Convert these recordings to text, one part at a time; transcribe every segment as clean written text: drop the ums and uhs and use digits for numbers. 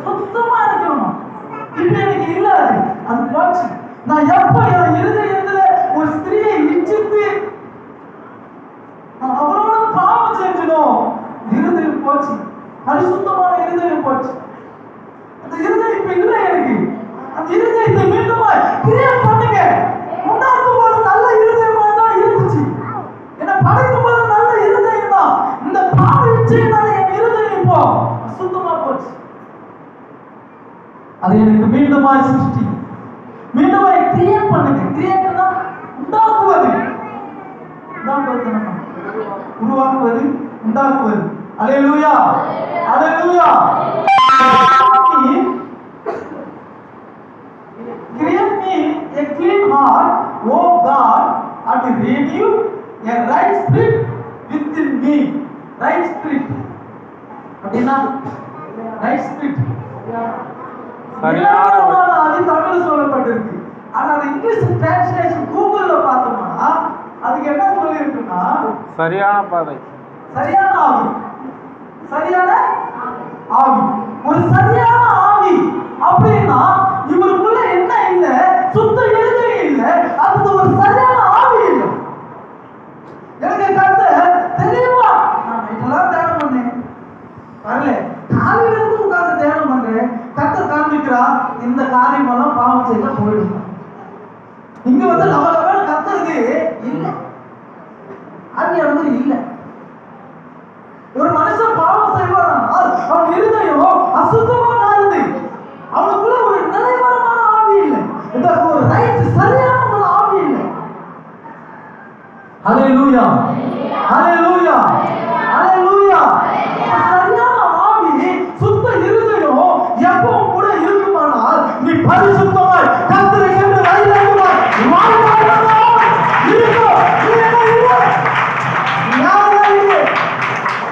சுத்தமா இருக்கணும். இப்ப எனக்கு இல்ல, அது போச்சு. நான் எப்ப என் இருதயத்துல ஒரு ஸ்திரியை இச்சித்து அவரோட பாவம் செஞ்சணும், இருதயம் போச்சு, பரிசுத்தமான இருதயம் போச்சு. அந்த இருதயம் இப்ப இல்ல எனக்கு. அந்த இருதயத்தை மீண்டும் கிரியேட் பண்ணுங்க. உண்டாக்கும் போது நல்ல இருதயமா தான் இருந்துச்சு, என்ன படைக்கும் போது நல்ல இருதயம் தான். இந்த பாவ இச்சையினால என் இருதயம் இப்போ அசுத்தமா போச்சு. அது எனக்கு மீண்டுமாய் சிருஷ்டி, மீண்டுமாய் கிரியேட் பண்ணுங்க. கிரியேட்னா உண்டாக்குவது, உருவாக்குவது, உண்டாக்குவது. அல்லேலூயா, அல்லேலூயா. Create me a clean heart, O God, and renew a right spirit within me. Right spirit. அப்படினா right spirit. அது தமிழ்ல சொல்லப்பட்டிருக்கு. ஆனா அது இங்கிலீஷ் டிரான்ஸ்லேஷன் கூகுள்ல பார்த்தோம்னா அதுக்கு என்ன சொல்லி இருக்குன்னா சரியான பாதை, சரியான ஆவி, சரியான ஆவி. ஒரு சரியான ஆவி அப்படின்னா இவருக்குள்ள என்ன இல்ல, சுத்த இருதயம் இல்ல, அது ஒரு சரியான ஆவி இல்ல. எனக்கு கருத்து தெளிவா நான் இதெல்லாம் தியானம் பண்ணேன் வரல, காலையில இருந்து உட்கார்ந்து தியானம் பண்றேன். கர்த்தர் காண்பிக்கிறா இந்த காரியம் எல்லாம் பாவம் செய்ய போயிடும். இங்க வந்து நம்ம கர்த்தருக்கு இல்ல, ஆவியானவர் இல்ல. ஒரு மனுஷன் பாவம் செய்வானால் அவன் இருதயம் அசுத்தமா மாறுது. அவனுக்குள்ள ஒரு நிலைவரமான ஆவி இல்லை, இந்த ஒரு ரைட் சரியான ஒரு ஆவி இல்லை. ஹல்லேலூயா, ஹல்லேலூயா, ஹல்லேலூயா. சரியான ஆவி, சுத்த இருதயம் எப்பவும் கூட இருக்குமானால் நீ பரிசுத்தமாய் கர்த்தரை கண்டு வைராக்கியமாய் வாழ்வாய். இருக்கோ நீ என்ன இல்லை யாரும் இல்லை.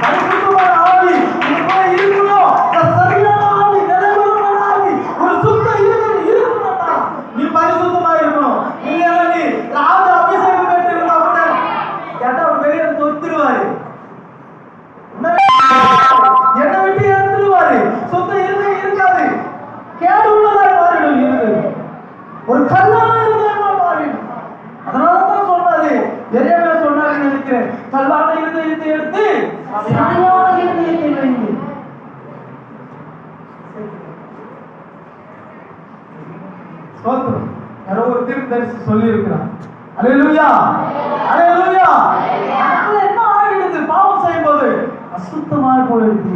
பரிசுத்தமான ஆவி உனக்குள்ள இருக்கணும். சரியான ஆவி, நிலைவரமான ஆவி, ஒரு சுத்த இருதயம் இருக்கணும்னா நீ பரிசுத்தமா இருக்கணும். இல்லையா நீ ராஜ அபிஷேகம் பெற்று இருந்தா கூட கேட்டா வெளியே தொத்துருவாரு, என்ன விட்டு எடுத்துருவாரு. சுத்த இருதயம் இருக்காது, கேடு உள்ளதாய் மாறிடும் இருதயம், ஒரு கல்லான இருதயமா மாறிடும். அதனாலதான் சொன்னாரு, எரேமியா சொன்னாருன்னு நினைக்கிறேன், கல்லான இருதயத்தை எடுத்து சரியான இருதயத்தை வைங்க. ஸ்தோத்திரம். யாரோ ஒரு தீர்க்கதரிசி சொல்லி இருக்கிறார். அல்லேலூயா, அல்லேலூயா. என்ன ஆகிடுது பாவம் செய்யும்போது? அசுத்தமாய் போயிடுது.